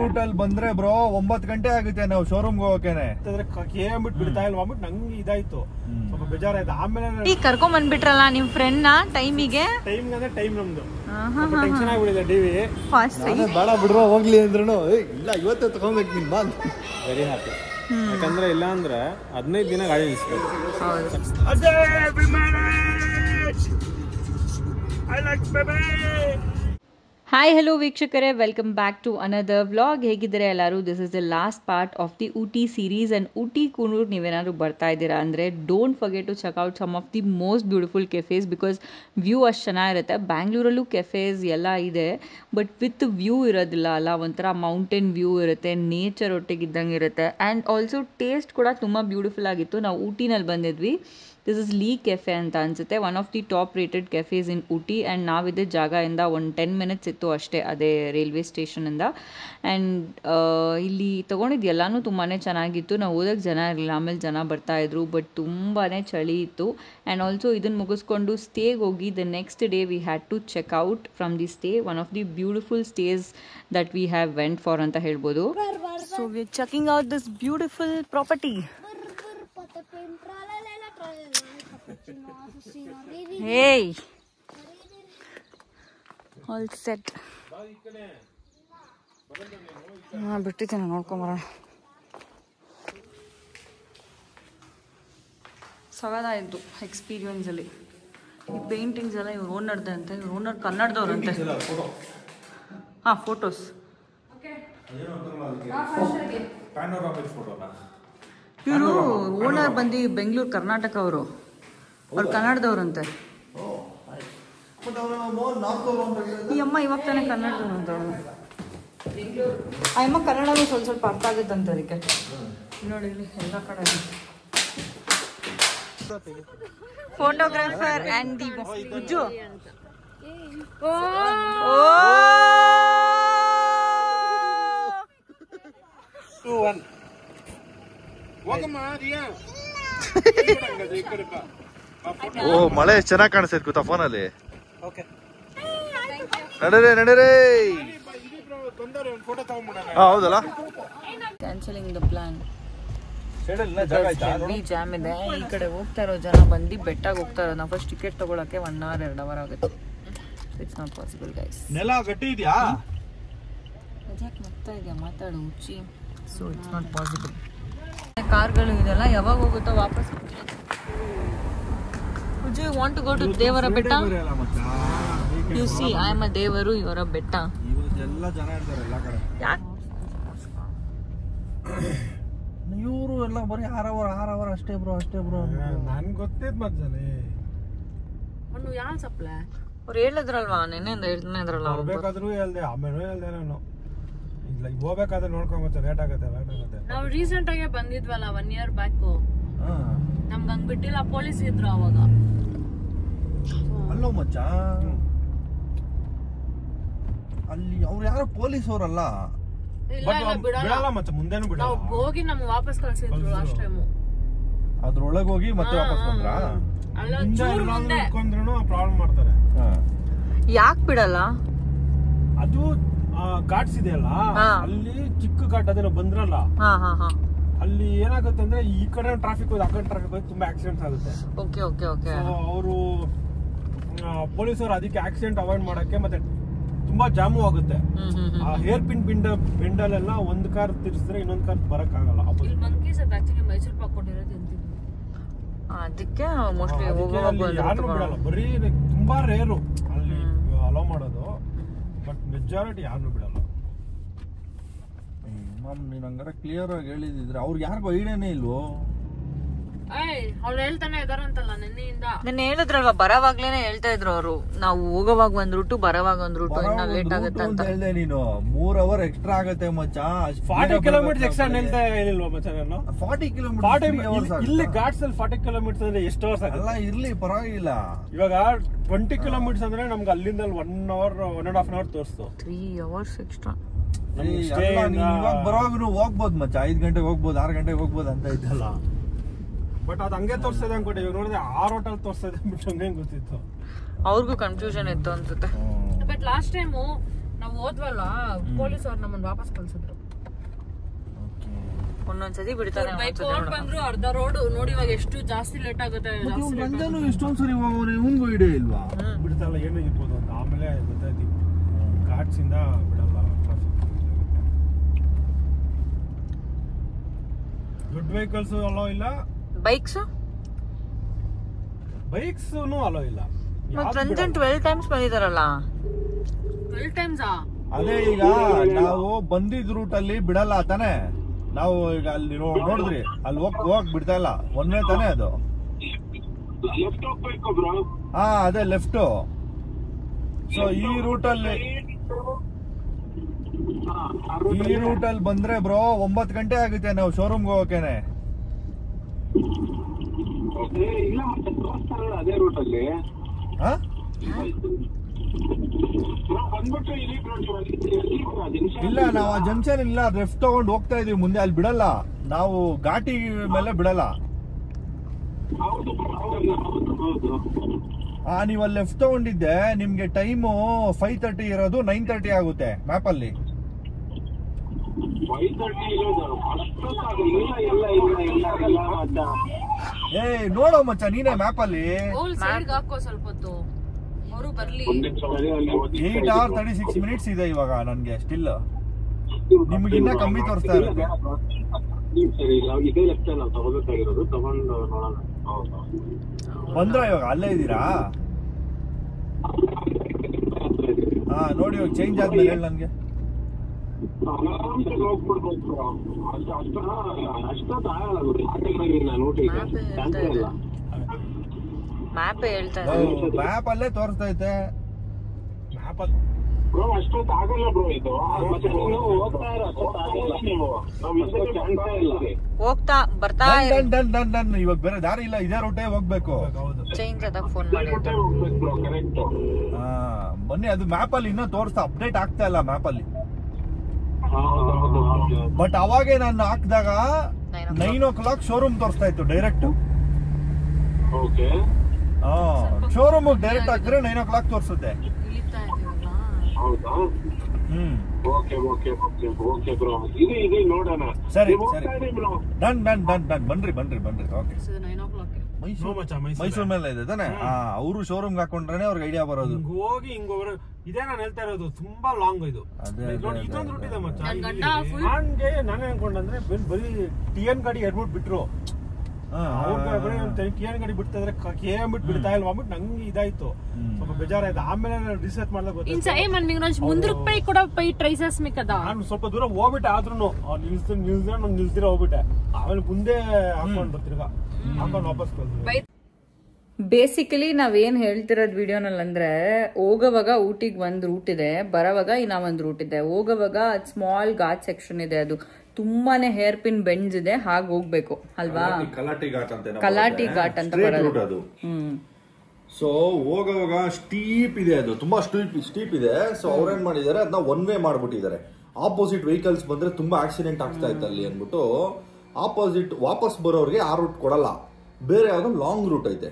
ರೂಟಲ್ಲಿ ಬಂದ್ರೆ ಬ್ರೋ 9 ಗಂಟೆ ಆಗುತ್ತೆ ನಾವು ಶೋರೂಮ್ಗೆ ಹೋಗಕೇನೆ. ಬಿಟ್ಟು ಬಿಡ್ತಾ ಇಲ್ವಾ ಅಂದ್ಬಿಟ್ಟು ನಂಗೆ ಇದಾಯ್ತು, ಸ್ವಲ್ಪ ಬೇಜಾರಾಯ್ತು. ಆಮೇಲೆ ಕರ್ಕೊಂಡ್ ಬಂದ್ಬಿಟ್ರಲ್ಲ ನಿಮ್ ಫ್ರೆಂಡ್ ನ ಟೈಮಿಗೆ ಅಂದ್ರೆ ಟೈಮ್ ನಮ್ದು ಟೆನ್ಷನ್ ಆಗ್ಬಿಡಿದೆ. ಡಿವಿ ಬೇಡ ಬಿಡ್ರೋ ಹೋಗ್ಲಿ ಅಂದ್ರೂ ಇಲ್ಲ ಇವತ್ತೇ ತಗೊಂಡ್ಬೇಕು ನಿನ್ ಬಾಲ್. ವೆರಿ ಹ್ಯಾಪಿ, ಯಾಕಂದ್ರೆ ಇಲ್ಲ ಅಂದ್ರೆ 15 ದಿನ ಗಾಡಿ ನಿಲ್ಸ್ಬೇಕು. ಹಾಯ್ ಹಲೋ ವೀಕ್ಷಕರೇ, welcome back to another vlog. ಹೇಗಿದ್ದಾರೆ ಎಲ್ಲರೂ? This is the last part of the Ooty series. And Ooty Coonoor ನೀವೇನಾದ್ರು ಬರ್ತಾ ಇದ್ದೀರಾ ಅಂದರೆ don't forget to check out some of the most beautiful cafes, because view ಅಷ್ಟು ಚೆನ್ನಾಗಿರುತ್ತೆ. ಬ್ಯಾಂಗ್ಳೂರಲ್ಲೂ ಕೆಫೇಸ್ ಎಲ್ಲ ಇದೆ, ಬಟ್ ವಿತ್ ವ್ಯೂ ಇರೋದಿಲ್ಲ ಅಲ್ಲ, ಒಂಥರ ಮೌಂಟೇನ್ ವ್ಯೂ ಇರುತ್ತೆ, ನೇಚರ್ ಒಟ್ಟಿಗಿದ್ದಂಗೆ ಇರುತ್ತೆ. ಆ್ಯಂಡ್ ಆಲ್ಸೋ ಟೇಸ್ಟ್ ಕೂಡ ತುಂಬ ಬ್ಯೂಟಿಫುಲ್ ಆಗಿತ್ತು. ನಾವು ಊಟಿನಲ್ಲಿ ಬಂದಿದ್ವಿ. ದಿಸ್ ಇಸ್ ಲೀ ಕೆಫೆ ಅಂತ ಅನಿಸುತ್ತೆ, one of the top rated cafes in Ooty. And ನಾವಿದ್ದ ಜಾಗದಿಂದ ಒಂದು 10 ಮಿನಿಟ್ಸ್ ಇತ್ತು ಅಷ್ಟೇ, ಅದೇ ರೈಲ್ವೆ ಸ್ಟೇಷನಿಂದ. ಆ್ಯಂಡ್ ಇಲ್ಲಿ ತೊಗೊಂಡಿದ್ದು ಎಲ್ಲನೂ ತುಂಬಾ ಚೆನ್ನಾಗಿತ್ತು. ನಾವು ಹೋದಾಗ ಜನ ಇರಲಿಲ್ಲ, ಆಮೇಲೆ ಜನ ಬರ್ತಾಯಿದ್ರು, ಬಟ್ ತುಂಬಾ ಚಳಿ ಇತ್ತು. ಆ್ಯಂಡ್ ಆಲ್ಸೋ ಇದನ್ನು ಮುಗಿಸ್ಕೊಂಡು ಸ್ಟೇಗೆ ಹೋಗಿ the next day we had to check out from the stay, one of the beautiful stays that we have went for ಅಂತ ಹೇಳ್ಬೋದು. So we are checking out this beautiful property. Hey, all set. ಬಿಟ್ಟಿದ್ದೇನೆ, ನೋಡ್ಕೊಂಬರೋಣ. ಸಗದಾಯಿತು ಎಕ್ಸ್ಪೀರಿಯನ್ಸಲ್ಲಿ. ಈ paintings ಎಲ್ಲ ಇವ್ರು ಓನರ್ದೆ ಅಂತೆ, ಇವ್ರು owner ಕನ್ನಡದವ್ರಂತೆ. ಹಾಂ, ಫೋಟೋಸ್ ಇವರು ಓನರ್ ಬಂದು ಬೆಂಗಳೂರು ಕರ್ನಾಟಕ ಅವರು, ಅವ್ರು ಕನ್ನಡದವ್ರಂತೆ. ಈ ಅಮ್ಮ ಇವಾಗ ತಾನೇ ಕನ್ನಡದವ್ರು ಅಂತ. ಆ ಅಮ್ಮ ಕನ್ನಡನೂ ಸ್ವಲ್ಪ ಸ್ವಲ್ಪ ಅರ್ಥ ಆಗುತ್ತಂತೆ ಅದಕ್ಕೆ. ನೋಡಿ ಇಲ್ಲಿ ಎಲ್ಲ ಕಡೆ ಫೋಟೋಗ್ರಾಫರ್ ಆ್ಯಂಡ್ ದಿ ಗುಜ್ಜು. ಓ ಮಳೆ ಚೆನ್ನಾಗಿ ಕಾಣಿಸ್ತೈತೆ ಗೊತ್ತಾ ಫೋನಲ್ಲಿ. ನಡೀರಿ ನಡೀರಿ. ಹೌದಲ್ಲ, ಕ್ಯಾನ್ಸಲಿಂಗ್ ದ ಪ್ಲಾನ್. ಜಾಮ್ ಇದೆ. ಈ ಕಡೆ ಹೋಗ್ತಾ ಇರೋ ಜನ ಬಂದು ಬೆಟ್ಟಾಗ ಹೋಗ್ತಾ ಇರೋ. ನಾವು ಫಸ್ಟ್ ಟಿಕೆಟ್ ತಗೊಳಕ್ಕೆ 1 hour 2 hour ಆಗುತ್ತೆ. It's not possible guys. ನೆಲ ಗಟ್ಟಿ ಇದೆಯಾ? ಯಾಕೆ ಮಾಡ್ತಾ ಇದೆಯಾ ಮಾತಾಡು ಹುಚ್ಚಿ. So it's not possible. ಕಾರ್ಗಳು ಇದೆಲ್ಲ ಯಾವಾಗ ಹೋಗುತ್ತೋ ವಾಪಸ್. Would you want to go to ದೇವರ ಬೆಟ್ಟ? You see, I am a ದೇವರು, you are a ಬೆಟ್ಟ. ಇವತ್ತೆಲ್ಲ ಜನ ಇರ್ತಾರೆ ಎಲ್ಲ ಕಡೆ. ಯಾಕೆ ಇವರು ಎಲ್ಲ ಬರೀ 6 hour ಅಷ್ಟೇ ಬ್ರೋ, ಅಷ್ಟೇ ಬ್ರೋ. ನನ್ಗೆ ಗೊತ್ತಿದ್ ಮಜ್ಜನೆ ಒಂದು ಯಾವ ಸಪ್ಲೈ ಅವ್ರು ಹೇಳಿದ್ರಲ್ವಾ, ನೆನ್ನೆಯಿಂದ ಹೇಳ್ತಾನೆ ಬರ್ಬೇಕಾದ್ರೂ ಹೇಳ್ದೆ, ಆಮೇಲೆ ಹೇಳ್ದೆ ನಾನು. ಇಲ್ಲ ಹೋಗ್ಬೇಕಾದ್ರೆ ನೋಡ್ಕೊಂಬತ್ತೆ, ಲೇಟ್ ಆಗುತ್ತೆ. ನಾವು ರೀಸೆಂಟ್ ಆಗಿ ಬಂದಿದ್ವಲ್ಲ 1 year ಬ್ಯಾಕ್, ನಮ್ಗೆ ಹಂಗ್ ಬಿಟ್ಟಿಲ್ಲ, ಪೊಲೀಸ್ ಇದ್ರು ಅವಾಗ. ಅಲ್ಲೋ ಮಚ್ಚ, ಅಲ್ಲಿ ಅವ್ರು ಯಾರೋ ಪೊಲೀಸ್ ಅವರಲ್ಲ. ಬಿಡಲ್ಲ ಮಚ್ಚ, ಮುಂದೆನೂ ಬಿಡಲ್ಲ. ಹೋಗಿ ನಮ್ಗೆ ವಾಪಸ್ ಕಳ್ಸಿದ್ರು ಲಾಸ್ಟ್ ಟೈಮ್. ಅದ್ರೊಳಗೆ ಹೋಗಿ ಮತ್ತೆ ವಾಪಸ್ ಬಂದ್ರಾ? ಇಟ್ಕೊಂಡ್ರು ಪ್ರಾಬ್ಲಮ್ ಮಾಡ್ತಾರೆ. ಯಾಕೆ ಬಿಡಲ್ಲ? ಅದು ಘಾಟ್ಸ್ ಇದೆಯಲ್ಲ, ಅಲ್ಲಿ ಚಿಕ್ಕ ಘಾಟ್ ಅದೇನೋ ಬಂದ್ರಲ್ಲ, ಅಲ್ಲಿ ಏನಾಗುತ್ತೆ ಅಂದ್ರೆ ಈ ಕಡೆ ಟ್ರಾಫಿಕ್ ಹೋಗಿ ಆ ಕಡೆ ಟ್ರಾಫಿಕ್ ಹೋಗಿ ತುಂಬಾ ಆಕ್ಸಿಡೆಂಟ್ಸ್ ಆಗುತ್ತೆ. Okay okay okay. ಅವರು ಪೊಲೀಸರು ಅದಕ್ಕೆ ಆಕ್ಸಿಡೆಂಟ್ ಅವಾಯ್ಡ್ ಮಾಡಕ್ಕೆ ಮತ್ತೆ ತುಂಬಾ ಜಾಮು ಆಗುತ್ತೆ. ಆ ಹೇರ್ ಪಿನ್ ಬೆಂಡಲ್ಲೆಲ್ಲ ಒಂದ್ ಕಾರ್ ತಿರ್ಸಿದ್ರೆ ಇನ್ನೊಂದ್ ಕಾರ್ ಬರಕ್ ಆಗಲ್ಲ. ಮೈಸೂರು ಪಾಕ್ ಕೊಟ್ಟಿರೋದು ಅದಕ್ಕೆ ಮೋಸ್ಟ್ಲಿ ಯಾರು ಬಿಡಲ್ಲ, ಬರೀ ತುಂಬಾ ರೇರು ಅಲ್ಲಿ ಅಲೋ ಮಾಡೋದು, ಬಟ್ ಮೆಜಾರಿಟಿ ಯಾರನ್ನು ಬಿಡಲ್ಲ. ನೀನ್ ಹಂಗಾರ ಕ್ಲಿಯರ್ ಆಗಿ ಹೇಳಿದ್ರೆ ಅವ್ರಿಗೆ ಯಾರಿಗೂ ಐಡಿಯಾನೇ ಇಲ್ವೋ? ಅವ್ರು ಹೇಳ್ತಾನೆ ಇದಾರಂತಲ್ಲ ನಿನ್ನೆಯಿಂದ. ನೆನ್ನೆ ಹೇಳಿದ್ರಲ್ವಾ, ಬರವಾಗ್ಲೇನೆ ಹೇಳ್ತಾ ಇದ್ರು ಅವರು, ನಾವು ಹೋಗೋವಾಗ ಒಂದ್ ರೂಟು ಬರವಾಗ ಒಂದ್ ರೂಟು, ಇನ್ನ ಲೇಟ್ ಆಗುತ್ತೆ ಅಂತ ಹೇಳ್ದೆ ನೀನು. 3 hour ಎಕ್ಸ್ಟ್ರಾ ಆಗತ್ತೆ ಮಚ್ಚ. 40 kilometers ಎಕ್ಸ್ಟ್ರಾ ಹೇಳ್ತಾ ಹೇಳಿಲ್ವಾ ಮಚ್ಚ ನಾನು? 40 kilometers ಇಲ್ಲಿ ಘಾಟ್ಸ್ ಅಲ್ಲಿ 40 kilometers ಅಂದ್ರೆ ಎಷ್ಟು ಅವರ್ಸ್ ಆಗುತ್ತೆ? ಅಲ್ಲ ಇರ್ಲಿ ಪರವಾಗಿಲ್ಲ. ಇವಾಗ 20 kilometers ಅಂದ್ರೆ ನಮ್ಗೆ ಅಲ್ಲಿಂದ 1 hour 1.5 hour ತೋರಿಸ್ತು. 3 hours extra. ಇವಾಗ ಬರೋವಾಗ ಹೋಗ್ಬೋದು ಮಚ್ಚ, 5 ಗಂಟೆಗೆ ಹೋಗ್ಬೋದು, 6 ಗಂಟೆಗೆ ಹೋಗ್ಬೋದು ಅಂತ ಇದ್ದಲ್ಲ. ಬಟ್ ಅದು ಹಂಗೆ ತೋರಿಸ್ತದೆ ಅನ್ಕೊಟ್ಟೆ. ಇವಾಗ ನೋಡಿದ್ರೆ 6 ಹೋಟೆಲ್ ತೋರಿಸ್ತದೆ ಅಂದ್ಬಿಟ್ಟು ಹಂಗೆ ಗೊತ್ತಿತ್ತು. ಅವ್ರಿಗೂ ಕನ್ಫ್ಯೂಷನ್ ಇತ್ತು ಅನ್ಸುತ್ತೆ. ಬಟ್ ಲಾಸ್ಟ್ ಟೈಮು ನಾವ್ ಹೋದ್ವಲ್ಲ ಪೊಲೀಸ್ ಅವ್ರು ನಮ್ಮನ್ನ ವಾಪಸ್ ಕಳ್ಸಿದ್ರು. ಒಂದೊಂದ್ಸತಿ ಬಿಡ್ತಾರೆ ಬಂದ್ರು ಅರ್ಧ ರೋಡ್ ನೋಡಿ. ಇವಾಗ ಎಷ್ಟು ಜಾಸ್ತಿ ಲೇಟ್ ಆಗುತ್ತೆ. ಎಷ್ಟೊಂದ್ಸರಿ ಇವ್ನಿಗೂ ಇಡೇ ಇಲ್ವಾ? ಬಿಡ್ತಾರಲ್ಲ ಏನೋ ಇರ್ಬೋದು ಅಂತ. ಆಮೇಲೆ ಗೊತ್ತಾಯ್ತು ಘಾಟ್ಸ್ ಇಂದ ಬಿಡಲ್ಲ. ದೊಡ್ಡ ವೆಹಿಕಲ್ಸ್ ಅಲೋ ಇಲ್ಲ. ಬೈಕ್ಸ್ ಅಲೋ ಇಲ್ಲ. ಸಂಜೆ 12 ಟೈಮ್ಸ್ ಬಂದಿದಾರಲ್ಲ. 12 ಟೈಮ್ಸ್ ಅದೇ ಈಗ ನಾವು ಬಂದಿದ್ ರೂಟ್ ಅಲ್ಲಿ ಬಿಡಲ್ಲ ತಾನೆ. ನಾವು ಈಗ ಅಲ್ಲಿ ನೋಡಿದ್ರಿ ಅಲ್ಲಿ ಹೋಗ್ ಬಿಡ್ತಾ ಇಲ್ಲ. ಒಂದೇ ತಾನೆ ಅದು. ಹಾ ಅದೇ ಲೆಫ್ಟ್. ಸೊ ಈ ರೂಟ್ ಅಲ್ಲಿ ಬಂದ್ರೆ ಬ್ರೋ 9 ಗಂಟೆ ಆಗುತ್ತೆ ನಾವು ಶೋರೂಮ್ಗೆ ಹೋಗಕೇನೆ. ಅದೇ ರೂಟ್ ಅಲ್ಲಿ ಇಲ್ಲ, ನಾವು ಆ ಜಂಕ್ಷನ್ ಇಲ್ಲ ಲೆಫ್ಟ್ ತಗೊಂಡು ಹೋಗ್ತಾ ಇದೀವಿ ಮುಂದೆ. ಅಲ್ಲಿ ಬಿಡಲ್ಲ, ನಾವು ಘಾಟಿ ಮೇಲೆ ಬಿಡಲ್ಲ. ನೀವು ಅಲ್ಲಿ ಲೆಫ್ಟ್ ತಗೊಂಡಿದ್ದೆ, ನಿಮ್ಗೆ ಟೈಮು 5:30 ಇರೋದು 9:30 ಆಗುತ್ತೆ ಮ್ಯಾಪ್ ಅಲ್ಲಿ. ಏ ನೋಡೋ ಮಚ್ಚ ನೀನೇ ಮ್ಯಾಪ್ ಅಲ್ಲಿ. ಹಾಕೋ ಸ್ವಲ್ಪ ಹೊತ್ತು ಅವರು ಬರ್ಲಿ. 8 hours 36 minutes ಇದೆ ಇವಾಗ ನನ್ಗೆ ಸ್ಟಿಲ್. ನಿಮ್ಗಿನ್ನ ಕಮ್ಮಿ ತೋರಿಸ್ತಾ ಇರುತ್ತೆ. ಬಂದ್ರ ಇವಾಗ ಅಲ್ಲೇ ಇದ್ದೀರಾ? ಹಾ ನೋಡಿ ಇವಾಗ ಚೇಂಜ್ ಆದ್ಮೇಲೆ ಹೇಳಿ ನನ್ಗೆ. ಮ್ಯಾಪ್ ಅಲ್ಲೇ ತೋರಿಸ್ತೈತೆ. ಹೋಗ್ತಾ ಬರ್ತಾ ಇವಾಗ ಬೇರೆ ದಾರಿ ಇಲ್ಲ, ಇದೇ ರೂಟೇ ಹೋಗ್ಬೇಕು. ಚೇಂಜ್ ಆದಾಗ ಫೋನ್ ಮಾಡಿ. ಬನ್ನಿ, ಅದು ಮ್ಯಾಪ್ ಅಲ್ಲಿ ಇನ್ನೂ ತೋರಿಸ್ತಾ ಅಪ್ಡೇಟ್ ಆಗ್ತಾ ಇಲ್ಲ ಮ್ಯಾಪ್ ಅಲ್ಲಿ. ಬಟ್ ಅವಾಗೆ ನಾನು ಹಾಕಿದಾಗ 9 o'clock ಶೋರೂಮ್ ತೋರಿಸ್ತಾ ಇತ್ತು ಡೈರೆಕ್ಟ್. ಶೋರೂಮ್ ಡೈರೆಕ್ಟ್ ಹಾಕಿದ್ರೆ 9 o'clock ತೋರಿಸುತ್ತೆ. ಸರಿ ಡನ್. ಬನ್ರಿ ಓಕೆ. ಮೈಸೂರ್ ಮೇಲೆ ಇದೆ ತಾನೆ. ಅವರು ಶೋರೂಮ್ ಹಾಕೊಂಡ್ರೆ ಅವ್ರಿಗೆ ಐಡಿಯಾ ಬರೋದು. ಹೋಗಿ ಹಿಂಗೋಗ್ರೆ ಇದೇ ನಾನು ಹೇಳ್ತಾ ಇರೋದು. ತುಂಬಾ ಲಾಂಗ್ ಇದು. ಇದೊಂದು ರೂಟ್ ಇದೆ ಮಚ್ಚ. ನಾನು ಅನ್ಕೊಂಡ್ರೆ ಬರೀ TN ಗಾಡಿ ಎಡ್ಬಿಟ್ಟು ಬಿಟ್ರು. TN ಗಾಡಿ ಬಿಡ್ತಾ ಇದ್ರೆ KM ಬಿಟ್ಟು ಬಿಡ್ತಾ ಇಲ್ವಾ ಅಂದ್ಬಿಟ್ಟು ನಂಗೆ ಇದಾಯ್ತು, ಸ್ವಲ್ಪ ಬೇಜಾರಾಯ್ತು. ಆಮೇಲೆ ರಿಸರ್ಚ್ ಮಾಡ್ದಾಗ ನಾನು ಸ್ವಲ್ಪ ದೂರ ಹೋಗ್ಬಿಟ್ಟೆ. ಆದ್ರೂ ನಿಲ್ಸಿರ ಹೋಗ್ಬಿಟ್ಟೆ. ಆಮೇಲೆ ಮುಂದೆ ಹಾಕೊಂಡು ಬರ್ತಿರ್ಗ ಹಾಕೊಂಡು ವಾಪಸ್ ಬಂದ್ರು. ಬೇಸಿಕಲಿ ನಾವೇನು ಹೇಳ್ತಿರೋದು ವಿಡಿಯೋನಲ್ಲಿ ಅಂದರೆ, ಹೋಗೋವಾಗ ಊಟಿಗೆ ಒಂದು ರೂಟ್ ಇದೆ, ಬರೋವಾಗ ಇನ್ನೂ ಒಂದು ರೂಟ್ ಇದೆ. ಹೋಗೋವಾಗ ಸ್ಮಾಲ್ ಘಾಟ್ ಸೆಕ್ಷನ್ ಇದೆ, ಅದು ತುಂಬಾನೇ ಹೇರ್ ಪಿನ್ ಬೆಂಡ್ಸ್ ಇದೆ, ಹಾಗೆ ಹೋಗ್ಬೇಕು ಅಲ್ವಾ. ಕಲಾಟಿ ಘಾಟ್ ಅಂತ ಬರೋದು. ಸೊ ಹೋಗೋವಾಗ ಸ್ಟೀಪ್ ಇದೆ, ಅದು ತುಂಬಾ ಸ್ಟೀಪ್ ಇದೆ. ಸೊ ಅವ್ರೇನ್ ಮಾಡಿದ್ದಾರೆ, ಅದನ್ನ ಒನ್ ವೇ ಮಾಡ್ಬಿಟ್ಟಿದ್ದಾರೆ. ಆಪೋಸಿಟ್ ವೆಹಿಕಲ್ಸ್ ಬಂದ್ರೆ ತುಂಬಾ ಆಕ್ಸಿಡೆಂಟ್ ಆಗ್ತಾ ಇತ್ತು ಅಲ್ಲಿ ಅಂದ್ಬಿಟ್ಟು ಆಪೋಸಿಟ್ ವಾಪಸ್ ಬರೋರಿಗೆ ಆ ರೂಟ್ ಕೊಡಲ್ಲ, ಬೇರೆ ಯಾವ್ದೋ ಲಾಂಗ್ ರೂಟ್ ಐತೆ.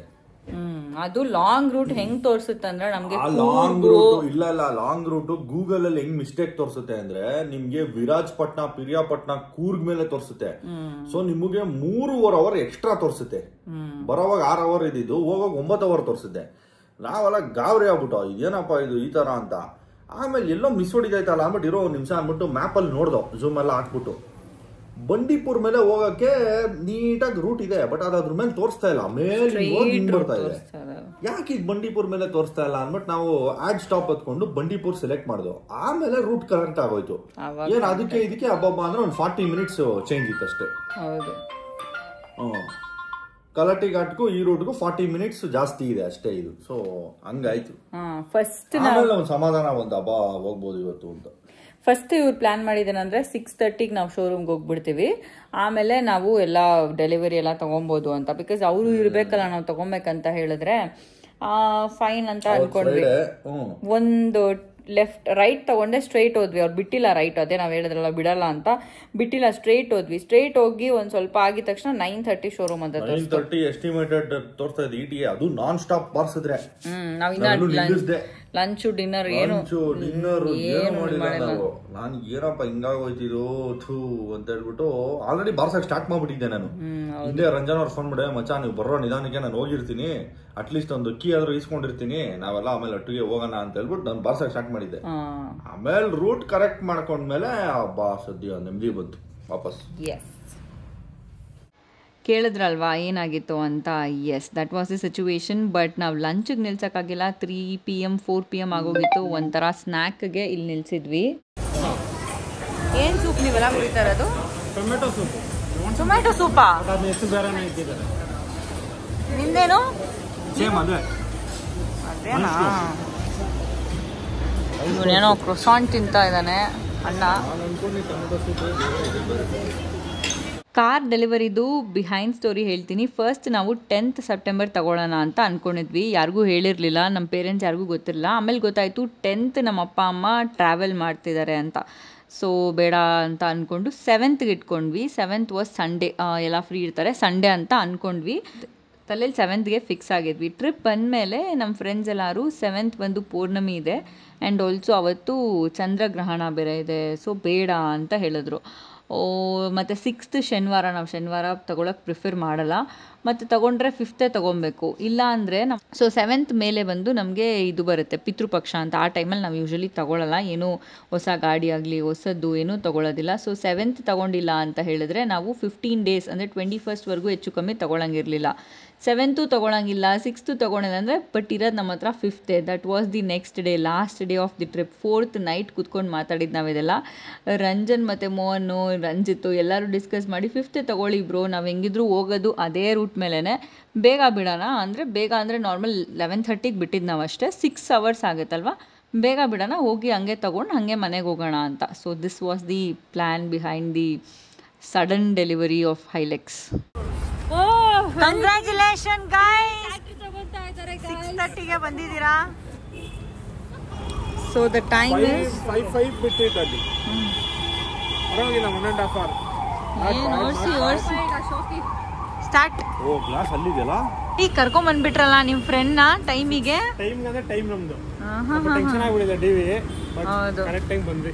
ಅದು ಲಾಂಗ್ ರೂಟ್ ಹೆಂಗ್ ತೋರಿಸುತ್ತೆ ಅಂದ್ರೆ ನಮ್ಗೆ ಲಾಂಗ್ ರೂಟ್ ಇಲ್ಲ ಲಾಂಗ್ ರೂಟ್ ಗೂಗಲ್ ಅಲ್ಲಿ ಹೆಂಗ್ ಮಿಸ್ಟೇಕ್ ತೋರಿಸುತ್ತೆ ಅಂದ್ರೆ, ನಿಮ್ಗೆ ವಿರಾಜಪಟ್ನ, ಪಿರಿಯಾಪಟ್ನ, ಕೂರ್ಗ್ ಮೇಲೆ ತೋರಿಸುತ್ತೆ. ಸೊ ನಿಮಗೆ 3.5 hour ಎಕ್ಸ್ಟ್ರಾ ತೋರಿಸುತ್ತೆ. ಬರೋವಾಗ 6 hour ಇದ್ದಿದ್ದು ಹೋಗೋವಾಗ 9 hour ತೋರಿಸುತ್ತೆ. ನಾವೆಲ್ಲ ಗಾಬರಿ ಆಗ್ಬಿಟ್ಟು ಇದೇನಪ್ಪ ಇದು ಈ ತರ ಅಂತ. ಆಮೇಲೆ ಎಲ್ಲೋ ಮಿಸ್ ಹೊಡಿದೈತಲ್ಲ ಅಂದ್ಬಿಟ್ಟು ಇರೋ ನಿಮಿಷ ಅಂದ್ಬಿಟ್ಟು ಮ್ಯಾಪ್ ಅಲ್ಲಿ ನೋಡ್ದೋ, ಜೂಮ್ ಎಲ್ಲ ಹಾಕ್ಬಿಟ್ಟು ಬಂಡೀಪುರ್ ಮೇಲೆ ಹೋಗಕ್ಕೆ ನೀಟಾಗಿ ರೂಟ್ ಇದೆ, ಬಟ್ ಅದ್ರ ಮೇಲೆ ತೋರಿಸ್ತಾ ಇಲ್ಲ. ಮೇಲೆ ಬರ್ತಾ ಇದೆ, ಯಾಕೆ ಈಗ ಬಂಡೀಪುರ್ ಮೇಲೆ ತೋರಿಸ್ತಾ ಇಲ್ಲ ಅಂದ್ಬಿಟ್ಟು ನಾವು ಆಡ್ ಸ್ಟಾಪ್ ಹತ್ಕೊಂಡು ಬಂಡೀಪುರ್ ಸೆಲೆಕ್ಟ್ ಮಾಡಿದ್ವು. ಆಮೇಲೆ ರೂಟ್ ಕರೆಕ್ಟ್ ಆಗೋಯ್ತು. ಏನ್ ಅದಕ್ಕೆ ಇದಕ್ಕೆ ಹಬ್ಬ ಅಂದ್ರೆ ಒಂದು 40 minutes ಚೇಂಜ್ ಇತ್ತು ಅಷ್ಟೇ. ಕಲಾಟಿ ಘಾಟ್ಗೂ ಈ ರೂಟ್ಗೂ 40 minutes ಜಾಸ್ತಿ ಇದೆ ಅಷ್ಟೇ ಇದು. ಸೊ ಹಂಗಾಯ್ತು. ಆಮೇಲೆ ಒಂದು ಸಮಾಧಾನ ಒಂದು ಹಬ್ಬ ಹೋಗ್ಬೋದು ಇವತ್ತು ಅಂತ. ಫಸ್ಟ್ ಇವ್ರು ಪ್ಲಾನ್ ಮಾಡಿದೇನಂದ್ರೆ 6:30ಗೆ ನಾವು ಶೋರೂಮ್ಗೆ ಹೋಗ್ಬಿಡ್ತೀವಿ, ಆಮೇಲೆ ನಾವು ಎಲ್ಲ ಡೆಲಿವರಿ ಎಲ್ಲ ತಗೊಬೋದು ಅಂತ. ಬಿಕಾಸ್ ಅವರು ಇರ್ಬೇಕಲ್ಲ, ನಾವು ತಗೊಬೇಕಂತ ಹೇಳಿದ್ರೆ ಫೈನ್ ಅಂತ ಅನ್ಕೊಂಡ್ವಿ. ಒಂದು ರೈಟ್ ತಗೊಂಡೆ, ಸ್ಟ್ರೈಟ್ ಹೋದ್ವಿ. ಅವ್ರು ಬಿಟ್ಟಿಲ್ಲ ರೈಟ್, ಅದೇ ನಾವು ಹೇಳಿದ್ರಲ್ಲ ಬಿಡಲ್ಲ ಅಂತ, ಬಿಟ್ಟಿಲ್ಲ, ಸ್ಟ್ರೈಟ್ ಹೋದ್ವಿ. ಸ್ಟ್ರೈಟ್ ಹೋಗಿ ಒಂದ್ ಸ್ವಲ್ಪ ಆಗಿದ ತಕ್ಷಣ 9:30 ಶೋರೂಮ್ ಅಂತ 9:30 ಎಸ್ಟಿಮೇಟೆಡ್ ತೋರ್ತಾ ಇದೆ ETA. ಅದು ನಾನ್ ಸ್ಟಾಪ್ ಬಾರಿಸಿದ್ರೆ ನಾವ್ ಇನ್ನ ಲಂಚು ಡಿನ್ನರ್ ಏನು ಡಿನ್ನರ್ ಏನು ಮಾಡಿಲ್ಲ ನಾವು. ನಾನು ಏನಪ್ಪ ಹಿಂಗಾಗೋಯ್ತಿದ್ದು ಥೂ ಅಂತ ಹೇಳ್ಬಿಟ್ಟು ಆಲ್ರೆಡಿ ಬಾರ್ಸಕ್ ಸ್ಟಾರ್ಟ್ ಮಾಡ್ಬಿಟ್ಟಿದ್ದೆ ನಾನು. ಹಿಂದೆ ರಂಜನ್ ಅವ್ರ ಫೋನ್ ಬಿಡೆ, ಮಚ್ಚಾ ನೀವು ಬರೋ ನಿಧಾನಕ್ಕೆ ನಾನು ಹೋಗಿರ್ತೀನಿ, ಅಟ್ಲೀಸ್ಟ್ ಒಂದು ಅಕ್ಕಿ ಆದ್ರೂ ಇಸ್ಕೊಂಡಿರ್ತೀನಿ, ನಾವೆಲ್ಲ ಆಮೇಲೆ ಒಟ್ಟಿಗೆ ಹೋಗೋಣ ಅಂತ ಹೇಳ್ಬಿಟ್ಟು ನಾನು ಬಾರ್ಸಕ್ ಸ್ಟಾರ್ಟ್ ಮಾಡಿದ್ದೆ. ಆಮೇಲೆ ರೂಟ್ ಕರೆಕ್ಟ್ ಮಾಡ್ಕೊಂಡ್ಮೇಲೆ ಬಾ ಸದ್ಯ ನೆಮ್ಮದಿ ಬಂತು ವಾಪಸ್. ಕೇಳಿದ್ರಲ್ವಾ ಏನಾಗಿತ್ತು ಅಂತ. Yes, that was the situation. But ನಾವು ಲಂಚಿಗೆ ನಿಲ್ಸೋಕ್ಕಾಗಿಲ್ಲ. 3 PM 4 PM ಆಗೋಗಿತ್ತು. ಒಂಥರ ಸ್ನ್ಯಾಕ್ಗೆ ಇಲ್ಲಿ ನಿಲ್ಸಿದ್ವಿ. ಏನು ಸೂಪ್ ನೀವೆಲ್ಲ ಕುಡಿತಾ ಇರೋದು? Tomato soup. ಟೊಮೆಟೊ ಸೂಪಾ? ಎಷ್ಟು ಬೇರೆನೇ ಇಟ್ಟಿದ್ದಾರೆ. ನಿಂದೇನು? ಅದೇನಾ? ಇವನೇನೋ ಕ್ರೊಸಾಂಟ್ ತಿಂತಾ ಇದ್ದಾನೆ ಅಣ್ಣ. ಕಾರ್ ಡೆಲಿವರಿದು ಬಿಹೈಂಡ್ ಸ್ಟೋರಿ ಹೇಳ್ತೀನಿ. ಫಸ್ಟ್ ನಾವು 10th ಸೆಪ್ಟೆಂಬರ್ ತಗೊಳ್ಳೋಣ ಅಂತ ಅಂದ್ಕೊಂಡಿದ್ವಿ. ಯಾರಿಗೂ ಹೇಳಿರಲಿಲ್ಲ, ನಮ್ಮ ಪೇರೆಂಟ್ಸ್ ಯಾರಿಗೂ ಗೊತ್ತಿರಲಿಲ್ಲ. ಆಮೇಲೆ ಗೊತ್ತಾಯಿತು 10th ನಮ್ಮ ಅಪ್ಪ ಅಮ್ಮ ಟ್ರಾವೆಲ್ ಮಾಡ್ತಿದ್ದಾರೆ ಅಂತ. ಸೊ ಬೇಡ ಅಂತ ಅಂದ್ಕೊಂಡು 7th ಇಟ್ಕೊಂಡ್ವಿ. 7th ವಾಸ್ ಸಂಡೇ, ಎಲ್ಲ ಫ್ರೀ ಇರ್ತಾರೆ ಸಂಡೇ ಅಂತ ಅಂದ್ಕೊಂಡ್ವಿ. ತಲೆಯಲ್ಲಿ 7th ಫಿಕ್ಸ್ ಆಗಿದ್ವಿ. ಟ್ರಿಪ್ ಬಂದಮೇಲೆ ನಮ್ಮ ಫ್ರೆಂಡ್ಸ್ ಎಲ್ಲರೂ 7th ಬಂದು ಪೌರ್ಣಮಿ ಇದೆ ಆ್ಯಂಡ್ ಆಲ್ಸೋ ಅವತ್ತು ಚಂದ್ರಗ್ರಹಣ ಬೇರೆ ಇದೆ, ಸೊ ಬೇಡ ಅಂತ ಹೇಳಿದ್ರು. ಮತ್ತು 6th ಶನಿವಾರ, ನಾವು ಶನಿವಾರ ತೊಗೊಳಕ್ಕೆ ಪ್ರಿಫರ್ ಮಾಡಲ್ಲ, ಮತ್ತು ತೊಗೊಂಡ್ರೆ 5th ತೊಗೊಬೇಕು. ಇಲ್ಲ ಅಂದರೆ ಸೊ 7th ಮೇಲೆ ಬಂದು ನಮಗೆ ಇದು ಬರುತ್ತೆ ಪಿತೃಪಕ್ಷ ಅಂತ. ಆ ಟೈಮಲ್ಲಿ ನಾವು ಯೂಶ್ವಲಿ ತೊಗೊಳ್ಳಲ್ಲ, ಏನೂ ಹೊಸ ಗಾಡಿ ಆಗಲಿ ಹೊಸದ್ದು ಏನೂ ತೊಗೊಳ್ಳೋದಿಲ್ಲ. ಸೊ 7th ತೊಗೊಂಡಿಲ್ಲ ಅಂತ ಹೇಳಿದ್ರೆ ನಾವು 15 days ಅಂದರೆ 21st ಹೆಚ್ಚು ಕಮ್ಮಿ ತೊಗೊಳಂಗಿರಲಿಲ್ಲ. 7th ತೊಗೊಳಂಗಿಲ್ಲ, 6th ತೊಗೊಳಿಲ್ಲ ಅಂದರೆ ಬಟ್ ಇರೋದು ನಮ್ಮ ಹತ್ರ 5th. That was the next day, last day of the trip. 4th night ಕೂತ್ಕೊಂಡು ಮಾತಾಡಿದ್ದು ನಾವಿದೆಲ್ಲ. ರಂಜನ್ ಮತ್ತು ಮೋಹನು, ರಂಜಿತ್ತು ಎಲ್ಲರೂ ಡಿಸ್ಕಸ್ ಮಾಡಿ 5th ತೊಗೊಳ್ಳಿ ಬ್ರೋ, ನಾವು ಹೆಂಗಿದ್ರು ಹೋಗೋದು ಅದೇ ರೂಟ್ ಮೇಲೇ, ಬೇಗ ಬಿಡೋಣ ಅಂದರೆ ಬೇಗ ಅಂದರೆ ನಾರ್ಮಲ್ 11:30ಗೆ ಬಿಟ್ಟಿದ್ದು ನಾವು ಅಷ್ಟೇ. 6 hours ಆಗುತ್ತಲ್ವ, ಬೇಗ ಬಿಡೋಣ, ಹೋಗಿ ಹಂಗೆ ತೊಗೊಂಡು ಹಾಗೆ ಮನೆಗೆ ಹೋಗೋಣ ಅಂತ. So this was the plan behind the sudden delivery of Hilux. Congratulation guys, 6:30ಗೆ ಬಂದಿದ್ದೀರಾ. ಸೊ ದ ಟೈಮ್ ಇಸ್ 5 ಬಿಟ್ಟಿದ್ದಲ್ಲಿ ಪರವಾಗಿಲ್ಲ, 1.5 hour. ಓಡಿಸಿ ಸ್ಟಾರ್ಟ್. ಓ ಗ್ಲಾಸ್ ಅಲ್ಲಿದೆಯಲ್ಲ, ಈಗ ಕರ್ಕೊಂಬಂದ್ಬಿಟ್ರಲ್ಲ ನಿಮ್ಮ ಫ್ರೆಂಡ್ನ ಟೈಮಿಗೆ. ಟೈಮ್ಗೆ ಟೈಮ್ ನಮ್ದು ಟೆನ್ಷನ್ ಆಗ್ಬಿಟ್ಟಿದೆ ಡಿವಿ. ಹೌದು, ಕರೆಕ್ಟ್ ಟೈಮ್ ಬಂದ್ವಿ.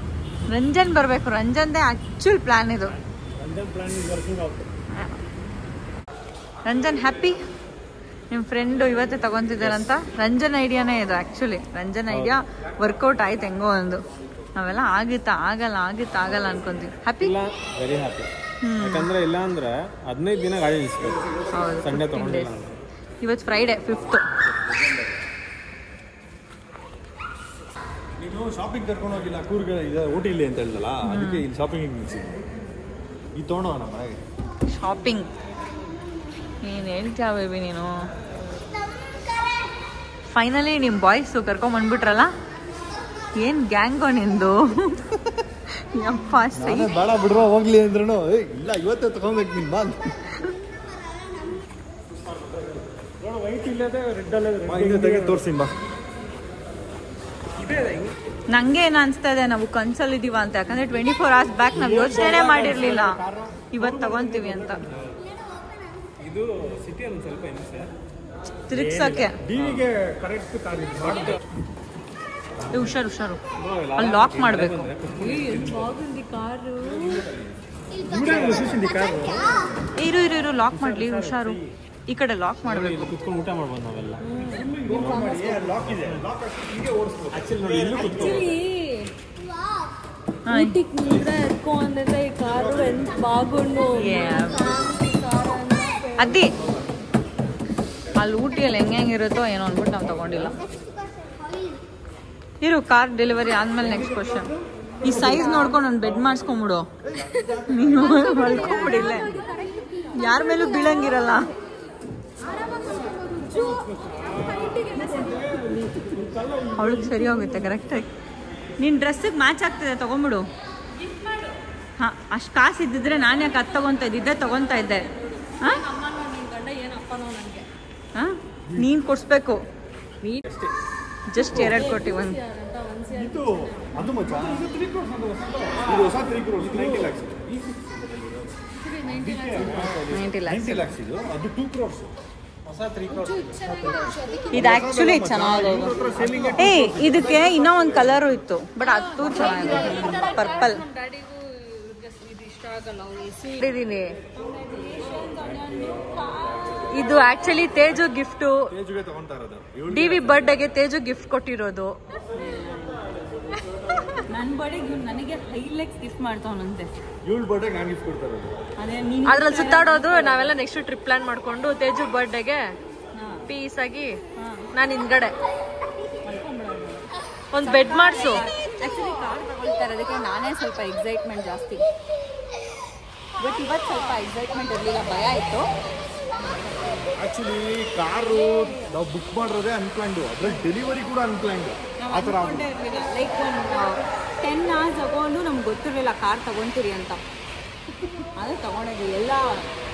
ರಂಜನ್ ಬರಬೇಕು, ರಂಜನ್ದೇ ಆಕ್ಚುಲ್ ಪ್ಲಾನ್ ಇದು. Ranjan plan is working out. Ranjan happy, ನಿಮ್ಮ ಫ್ರೆಂಡು ಇವತ್ತೇ ತಗೊತಿದ್ದಾರಂತ. ರಂಜನ್ ಐಡಿಯಾನೇ ಇದು ಆ್ಯಕ್ಚುಲಿ. ರಂಜನ್ ಐಡಿಯಾ ವರ್ಕೌಟ್ ಆಯ್ತು ಹೆಂಗೋ ಒಂದು. ನಾವೆಲ್ಲ ಆಗಲ್ಲ ಅನ್ಕೊಂತೀವಿ. ಹ್ಯಾಪಿ? Very happy. ಯಾಕಂದ್ರೆ ಇಲ್ಲ ಅಂದ್ರೆ 15 ದಿನ ಗಾಡಿ ನಿಲ್ಲಿಸ್ಬೇಕು. ಹೌದು, ಸಂಡೇ 15 days. ಇವತ್ತು ಫ್ರೈಡೇ 5th. ನೀನು ಶಾಪಿಂಗ್ ಕರ್ಕೊಂಡು ಹೋಗಿಲ್ಲ, ಕೂರ್ಗೆ ಇದೆ ಊಟಿಲಿ ಅಂತ ಹೇಳಿದಲ್ಲ, ಅದಕ್ಕೆ ಇಲ್ಲಿ ಶಾಪಿಂಗ್ ನಿಲ್ಸಿದ್ವಿ. ಇದು ತೊಗೊಂಡೋಣ ನಮ್ಮ ಮನೆಗೆ. ಶಾಪಿಂಗ್ ಏನು ಹೇಳ್ತೀಯ ಬೇಬಿ ನೀನು? ಫೈನಲಿ ನಿಮ್ಮ ಬಾಯ್ಸು ಕರ್ಕೊಂಬಂದ್ಬಿಟ್ರಲ್ಲ. ಏನು ಗ್ಯಾಂಗೋ ನಿಂದು? ಯಪ್ಪ ಸಹಿ. ಬೇಡ ಬಿಡ್ರೋ ಹೋಗ್ಲಿ ಅಂದ್ರೂ ಇಲ್ಲ, ಇವತ್ತೇ ತಗೊಂಬೇಕು ನಿನ್ ಬಾ. ವೈಟ್ ಇಲ್ಲದೆ ರೆಡ್ ಅಲ್ಲದೆ ತೋರಿಸಿ ಬಾ. ನಂಗೆ ಏನು ಅನಿಸ್ತಾ ಇದೆ, ನಾವು ಕನ್ಸಲ್ಲಿದ್ದೀವ ಅಂತ. ಯಾಕಂದರೆ 24 hours ಬ್ಯಾಕ್ ನಾವು ಯೋಚನೆ ಮಾಡಿರಲಿಲ್ಲ ಇವತ್ತು ತಗೊತೀವಿ ಅಂತ. ಇದು ಸಿಟಿ ಒಂದು ಸ್ವಲ್ಪ ಹಿಂಸೆ ತಿರುಗ್ಸೋಕ್ಕೆ. ಡಿವಿಗೆ ಕರೆಕ್ಟ್ ಕಾರ್ ಇದು. ಹುಷಾರು, ಅಲ್ಲಿ ಲಾಕ್ ಮಾಡಬೇಕು. ಇರು ಲಾಕ್ ಮಾಡಲಿ, ಹುಷಾರು. ಈ ಕಡೆ ಲಾಕ್ ಮಾಡಬೇಕು. ಕುತ್ಕೊಂಡು ಊಟ ಮಾಡ್ಬೋದು ನಾವೆಲ್ಲ. ಅದ್ದಿ ಅಲ್ಲಿ ಊಟಿಯಲ್ಲಿ ಹೆಂಗಿರುತ್ತೋ ಏನೋ ಅಂದ್ಬಿಟ್ಟು ನಾವು ತಗೊಂಡಿಲ್ಲ. ಇರು, ಕಾರ್ ಡೆಲಿವರಿ ಆದ್ಮೇಲೆ ನೆಕ್ಸ್ಟ್ ಕ್ವಶನ್. ಈ ಸೈಜ್ ನೋಡ್ಕೊಂಡು ಒಂದು ಬೆಡ್ ಮಾಡಿಸ್ಕೊಂಬಿಡು. ನೀನು ಹೊಲ್ಕೊಂಬಿಡಿಲ್ಲ, ಯಾರ ಮೇಲೂ ಬೀಳಂಗಿರಲ್ಲ. ಅವಳಿಗೆ ಸರಿ ಹೋಗುತ್ತೆ ಕರೆಕ್ಟಾಗಿ. ನಿನ್ನ ಡ್ರೆಸ್ಸಿಗೆ ಮ್ಯಾಚ್ ಆಗ್ತಿದೆ, ತೊಗೊಂಬಿಡು. ಹಾಂ, ಅಷ್ಟು ಕಾಸು ಇದ್ದಿದ್ರೆ ನಾನು ಯಾಕೆ ಅದು ತೊಗೊತಾ ಇದ್ದಿದ್ದೆ, ತೊಗೊತಾ ಇದ್ದೆ. ಹಾಂ ಹಾಂ, ನೀನು ಕೊಡಿಸ್ಬೇಕು. ಜಸ್ಟ್ 2 ಕೋಟಿ ಒಂದು. ಇದು ಅದು ಮಚ್ಚಾ, ಇದು ಹೊಸ 3 crores 90 lakhs. 90 lakhs. ಇದು ಅದು 2 crores. ಹೊಸ 3 crore ಇದು ಆಕ್ಚುಲಿ ಚೆನ್ನಾಗಿದೆ. ಇದಕ್ಕೆ ಇನ್ನೂ ಒಂದು ಕಲರು ಇತ್ತು ಬಟ್ ಅದು ಚೆನ್ನಾಗಿದೆ, ಪರ್ಪಲ್. ಇದು ಆಕ್ಚುಲಿ ತೇಜು ಗಿಫ್ಟು, ಡಿವಿ ಬರ್ಡೇಗೆ ತೇಜು ಗಿಫ್ಟ್ ಕೊಟ್ಟಿರೋದು. ನನ್ನ ಬರ್ಡೇಗೆ ನನಗೆ ಹೈಲೈಟ್ಸ್ ಗಿಫ್ಟ್ ಮಾಡ್ತಾವನಂತೆ. ಅದ್ರಲ್ಲಿ ಸುತ್ತಾಡೋದು. ನಾವೆಲ್ಲ ನೆಕ್ಸ್ಟ್ ಟ್ರಿಪ್ ಪ್ಲಾನ್ ಮಾಡ್ಕೊಂಡು ತೇಜು ಬರ್ಡೇಗೆ ಪೀಸ್ ಆಗಿ ನಾನು ಹಿಂದ್ಗಡೆ ಒಂದು ಬೆಡ್ ಮಾಡಿಸು. ಆಕ್ಚುಲಿ ಕಾರ್ ತಗೊಳ್ತಾ ಇರೋದಕ್ಕೆ ನಾನೇ ಸ್ವಲ್ಪ ಎಕ್ಸೈಟ್ಮೆಂಟ್ ಜಾಸ್ತಿ. ಬಟ್ ಇವತ್ತು ಸ್ವಲ್ಪ ಎಕ್ಸೈಟ್ಮೆಂಟ್ ಇರಲಿಲ್ಲ, ಭಯ ಇತ್ತು. ಆಕ್ಚುಲಿ ಕಾರು ನಾವು ಬುಕ್ ಮಾಡಿರೋದೇ ಅನ್ಪ್ಲಾನ್ಡ್, ಅದ್ರಲ್ಲಿ ಡೆಲಿವರಿ ಕೂಡ ಅನ್ಪ್ಲಾನ್ಡ್. ಆ ಥರ ಲೈಕ್ ಒಂದು 10 hours ತಗೊಂಡು ನಮ್ಗೆ ಗೊತ್ತಿರಲಿಲ್ಲ ಕಾರ್ ತಗೊಂತೀರಿ ಅಂತ. ಆದರೆ ತಗೊಂಡಿದ್ವಿ ಎಲ್ಲ.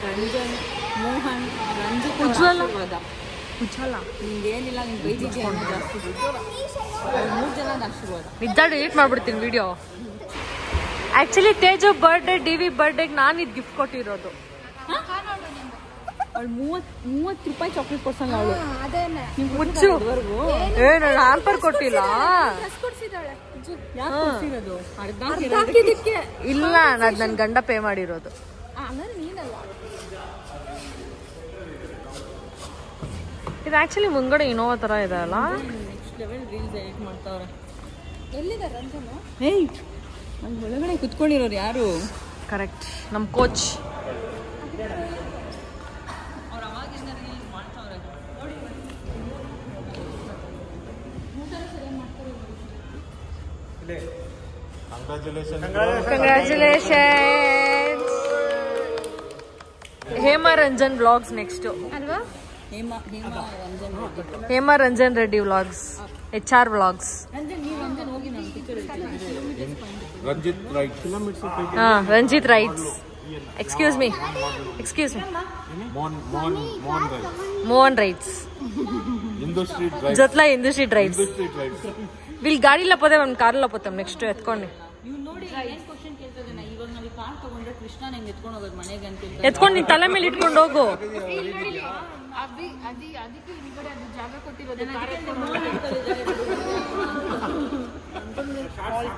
ರಂಜನ್, ಮೋಹನ್, ರಂಜಿತ್, ಉಜ್ವಲ. ನಿಮ್ಗೇನಿಲ್ಲ, ನಿಮ್ಗೆ ಬೈದಿದ್ದೆ ಅನ್ನೋ ಜಾಸ್ತಿ. 3 ಜನದ ಆಶೀರ್ವಾದ. ನಿಜ ಡಿಲೀಟ್ ಮಾಡ್ಬಿಡ್ತೀನಿ video. Actually Teju birthday, DV ಬರ್ಡೇಗೆ ನಾನು ಇದು ಗಿಫ್ಟ್ ಕೊಟ್ಟಿರೋದು. ಅವಳು 30 ರೂಪಾಯಿ ಚಾಕ್ಲೇಟ್ ಕೊಡ್ಸಂಗ ಅವಳು. ಮುಚ್ಚು. ನಾನು ಹ್ಯಾಂಪರ್ ಕೊಟ್ಟಿಲ್ಲ. ಇಲ್ಲ, ಅದು ನನ್ನ ಗಂಡ ಪೇ ಮಾಡಿರೋದು. ಇದು ಆಕ್ಚುಲಿ ಮುಂಗಡೆ ಇನೋವಾ ತರ ಇದೆ ಅಲ್ಲ. ಒಳಗಡೆ ಕುತ್ಕೊಂಡಿರೋರು ಯಾರು? ಕರೆಕ್ಟ್, ನಮ್ಮ coach. Congratulation. Hema Ranjan vlogs next ಅಲ್ವಾ? Hema Ranjan Reddy vlogs, HR vlogs. Ranjith rights. Excuse me Mohan rights జొత్ల ఇండస్ట్రీ డ్రైవ్స్. వీళ్ళు గాడిలో పోతే మనం కార్లో పోతాం నెక్స్ట్ ఎత్తుకోండి. ఎత్తుకోండి, నీ తల ಮೇಲೆ ಇಟ್ಕೊಂಡು ಹೋಗು.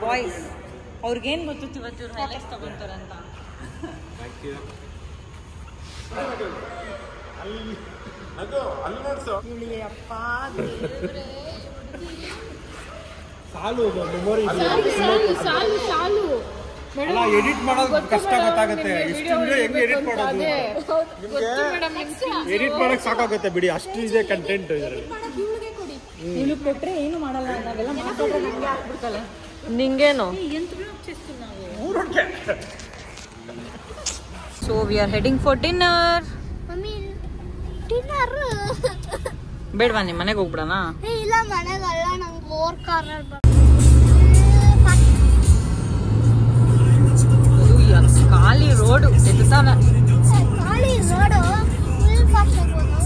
ಬಾಯ್ಸ್ ಅವ್ರಿಗೇನು ಗೊತ್ತಿತ್ತು ಇವತ್ತು ಇವ್ರು ಹೈಲೈಟ್ಸ್ ತಗೊಂತಾರಂತ. ಎಡಿಟ್ ಮಾಡೋದು ಕಷ್ಟ ಗೊತ್ತಾಗುತ್ತೆ. ಇಷ್ಟು ಹೆಂಗ್ ಎಡಿಟ್ ಮಾಡೋದು ಎಡಿಟ್ ಮಾಡಕ್ ಸಾಕಾಗುತ್ತೆ ಬಿಡಿ, ಅಷ್ಟು ಇದೆ ಕಂಟೆಂಟ್ ಇದರಲ್ಲಿ. ನೀವು ಕೊಟ್ರೆ ಏನು ಮಾಡಲ್ಲ, ನಾವೆಲ್ಲ ಮಾತಾಡ್ರೆ ನಂಗೆ ಹಾಕ್ಬಿಡ್ತಲ್ಲ. ನಿಂಗೇನು? So we are heading for dinner. Mummy dinner ಬೇಡವಾ? ನಿಮ್ಮ ಮನೆಗೆ ಹೋಗ್ಬಿಡೋಣ? ಇಲ್ಲ, ಮನೆಗಲ್ಲ, ನಂಗೆ 4 ಕಾರಲ್ಲಿ ಖಾಲಿ ರೋಡು ಎತ್ತಾನ. ಖಾಲಿ ರೋಡು ಫುಲ್ ಫಾಸ್ಟ್ ಆಗ್ಬೋದು.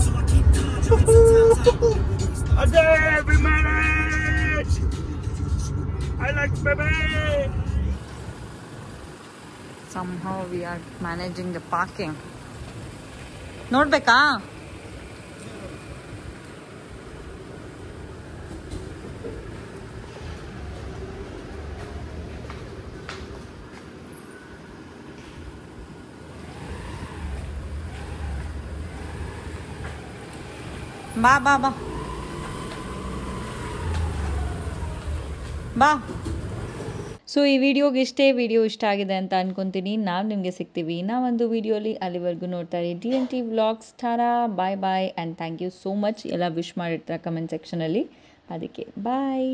Somehow we are managing the parking. ನೋಡ್ಬೇಕಾ? ಬಾ ಬಾ ಬಾ ಬಾ. ಸೊ ಈ ವಿಡಿಯೋಗೆ ವಿಡಿಯೋ ಇಷ್ಟ ಆಗಿದೆ ಅಂತ ಅನ್ಕೊತೀನಿ. ನಾವು ನಿಮಗೆ ಸಿಗ್ತೀವಿ ಇನ್ನೂ ಒಂದು ವಿಡಿಯೋಲಿ. ಅಲ್ಲಿವರೆಗೂ ನೋಡ್ತಾ ಇರಿ DNT ವ್ಲಾಗ್ಸ್. ಟಾರಾ, bye bye and thank you so much. ಎಲ್ಲ ವಿಶ್ ಮಾಡಿರ್ತಾರೆ ಕಮೆಂಟ್ ಸೆಕ್ಷನಲ್ಲಿ, ಅದಕ್ಕೆ ಬಾಯ್.